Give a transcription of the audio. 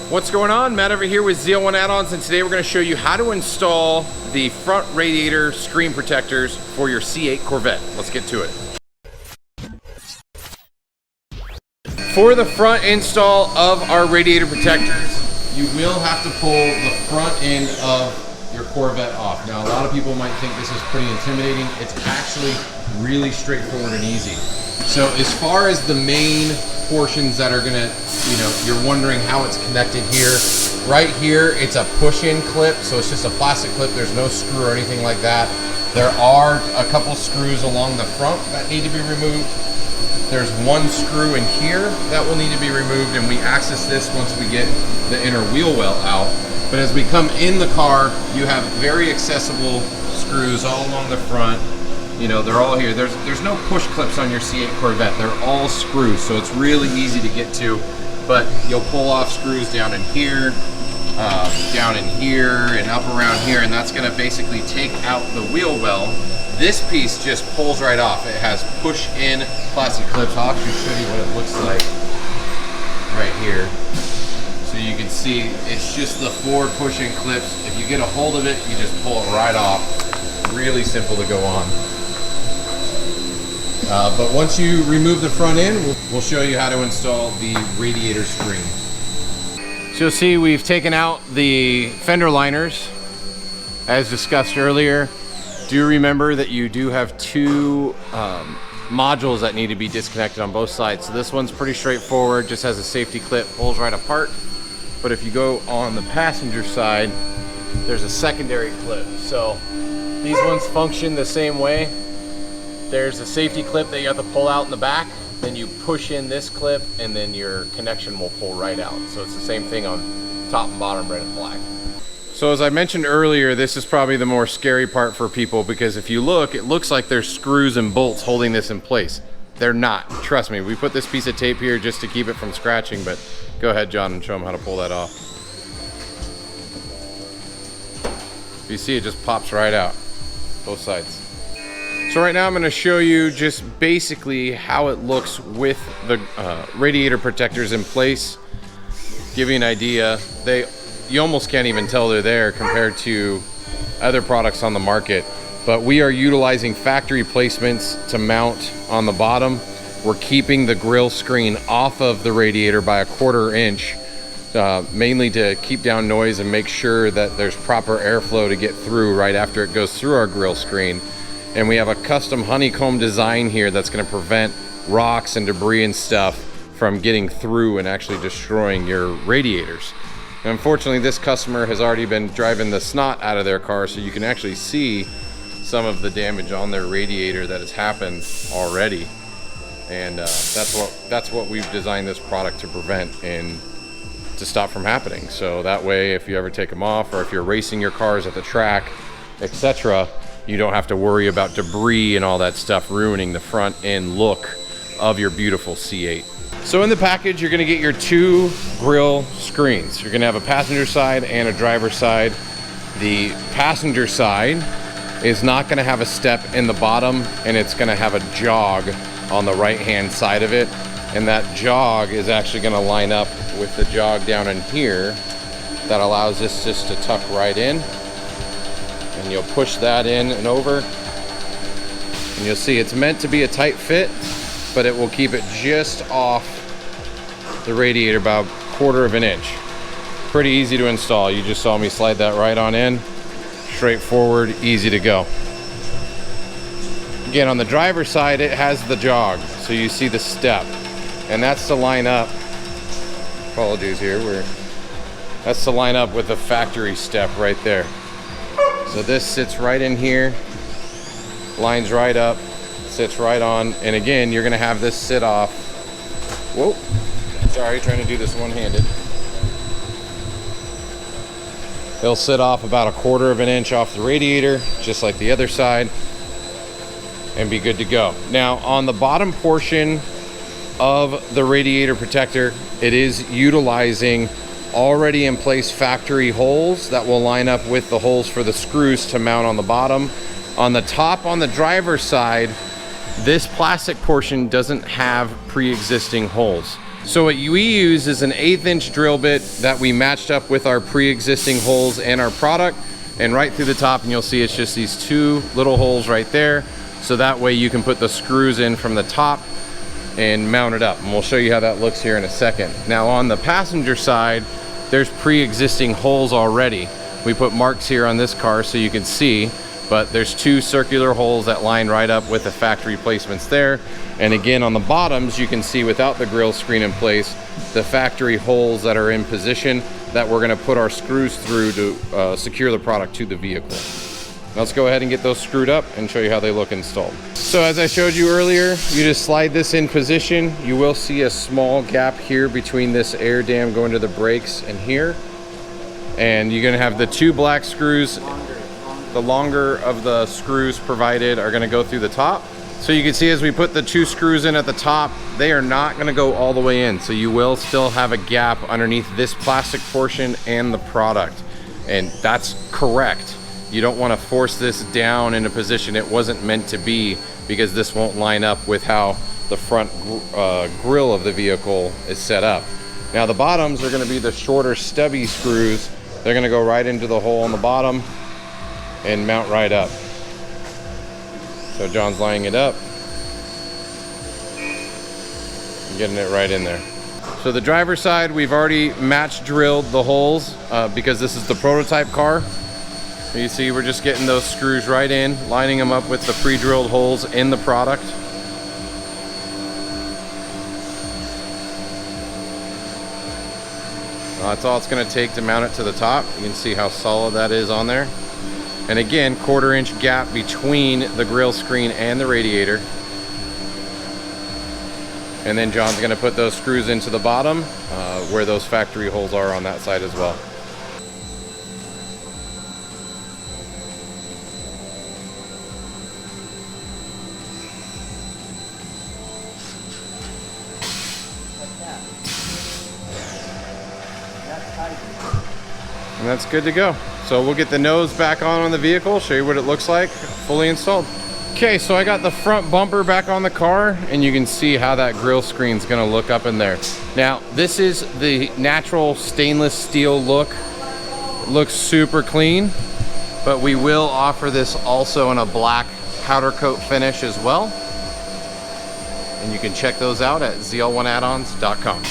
What's going on? Matt over here with ZL1 Add-ons, and today we're going to show you how to install the front radiator screen protectors for your C8 Corvette. Let's get to it. For the front install of our radiator protectors, you will have to pull the front end of your Corvette off. Now, a lot of people might think this is pretty intimidating. It's actually really straightforward and easy. So as far as the main portions that are gonna, you're wondering how it's connected here. Right here, it's a push-in clip, so it's just a plastic clip. There's no screw or anything like that. There are a couple screws along the front that need to be removed. There's one screw in here that will need to be removed, and we access this once we get the inner wheel well out. But as we come in the car, you have very accessible screws all along the front. They're all here. There's no push clips on your C8 Corvette. They're all screws, so it's really easy to get to. But you'll pull off screws down in here, and up around here, and that's gonna basically take out the wheel well. This piece just pulls right off. It has push-in plastic clips. I'll actually show you what it looks like right here. So you can see it's just the 4 push-in clips. If you get a hold of it, you just pull it right off. Really simple to go on. But once you remove the front end, we'll show you how to install the radiator screen. So you'll see we've taken out the fender liners, as discussed earlier. Do remember that you do have 2 modules that need to be disconnected on both sides. So this one's pretty straightforward, just has a safety clip, pulls right apart. But if you go on the passenger side, there's a secondary clip. So these ones function the same way. There's a safety clip that you have to pull out in the back, then you push in this clip, and then your connection will pull right out. So it's the same thing on top and bottom, red and black. So as I mentioned earlier, this is probably the more scary part for people, because if you look, it looks like there's screws and bolts holding this in place. They're not, trust me. We put this piece of tape here just to keep it from scratching, but go ahead, John, and show them how to pull that off. You see it just pops right out, both sides. So right now I'm going to show you just basically how it looks with the radiator protectors in place. Give you an idea. You almost can't even tell they're there compared to other products on the market. But we are utilizing factory placements to mount on the bottom. We're keeping the grill screen off of the radiator by 1/4 inch, mainly to keep down noise and make sure that there's proper airflow to get through right after it goes through our grill screen. And we have a custom honeycomb design here that's going to prevent rocks and debris and stuff from getting through and actually destroying your radiators. And unfortunately, this customer has already been driving the snot out of their car, so you can actually see some of the damage on their radiator that has happened already. And that's what we've designed this product to prevent and to stop from happening. So that way, if you ever take them off, or if you're racing your cars at the track, etc., you don't have to worry about debris and all that stuff ruining the front end look of your beautiful C8. So in the package, you're gonna get your 2 grill screens. You're gonna have a passenger side and a driver side. The passenger side is not gonna have a step in the bottom, and it's gonna have a jog on the right-hand side of it. And that jog is actually gonna line up with the jog down in here that allows this just to tuck right in. And you'll push that in and over, and you'll see it's meant to be a tight fit, but it will keep it just off the radiator about 1/4 of an inch. Pretty easy to install. You just saw me slide that right on in. Straightforward, easy to go. Again, on the driver's side, it has the jog, so you see the step, and that's to line up. Apologies here, that's to line up with the factory step right there. So this sits right in here, lines right up, sits right on, and again, you're gonna have this sit off. Whoa, sorry, trying to do this one-handed. It'll sit off about 1/4 of an inch off the radiator, just like the other side, and be good to go. Now, on the bottom portion of the radiator protector, it is utilizing already in place factory holes that will line up with the holes for the screws to mount on the bottom. On the top, on the driver's side, this plastic portion doesn't have pre-existing holes. So what we use is an 1/8 inch drill bit that we matched up with our pre-existing holes and our product, and right through the top, and you'll see it's just these 2 little holes right there. So that way you can put the screws in from the top and mount it up. And we'll show you how that looks here in a second. Now on the passenger side, there's pre-existing holes already. We put marks here on this car so you can see, but there's 2 circular holes that line right up with the factory placements there. And again, on the bottoms, you can see without the grille screen in place, the factory holes that are in position that we're gonna put our screws through to secure the product to the vehicle. Let's go ahead and get those screwed up and show you how they look installed. So as I showed you earlier, you just slide this in position. You will see a small gap here between this air dam going to the brakes and here. And you're gonna have the 2 black screws. The longer of the screws provided are gonna go through the top. So you can see as we put the 2 screws in at the top, they are not gonna go all the way in. So you will still have a gap underneath this plastic portion and the product. And that's correct. You don't wanna force this down in a position it wasn't meant to be, because this won't line up with how the front grille of the vehicle is set up. Now the bottoms are gonna be the shorter stubby screws. They're gonna go right into the hole on the bottom and mount right up. So John's lining it up and getting it right in there. So the driver's side, we've already match drilled the holes because this is the prototype car. You see we're just getting those screws right in, lining them up with the pre-drilled holes in the product. That's all it's going to take to mount it to the top. You can see how solid that is on there. And again, 1/4 inch gap between the grille screen and the radiator. And then John's going to put those screws into the bottom where those factory holes are on that side as well. And that's good to go. So we'll get the nose back on the vehicle, show you what it looks like, fully installed. Okay, so I got the front bumper back on the car, and you can see how that grille screen's gonna look up in there. Now, this is the natural stainless steel look. It looks super clean, but we will offer this also in a black powder coat finish as well. And you can check those out at zl1addons.com.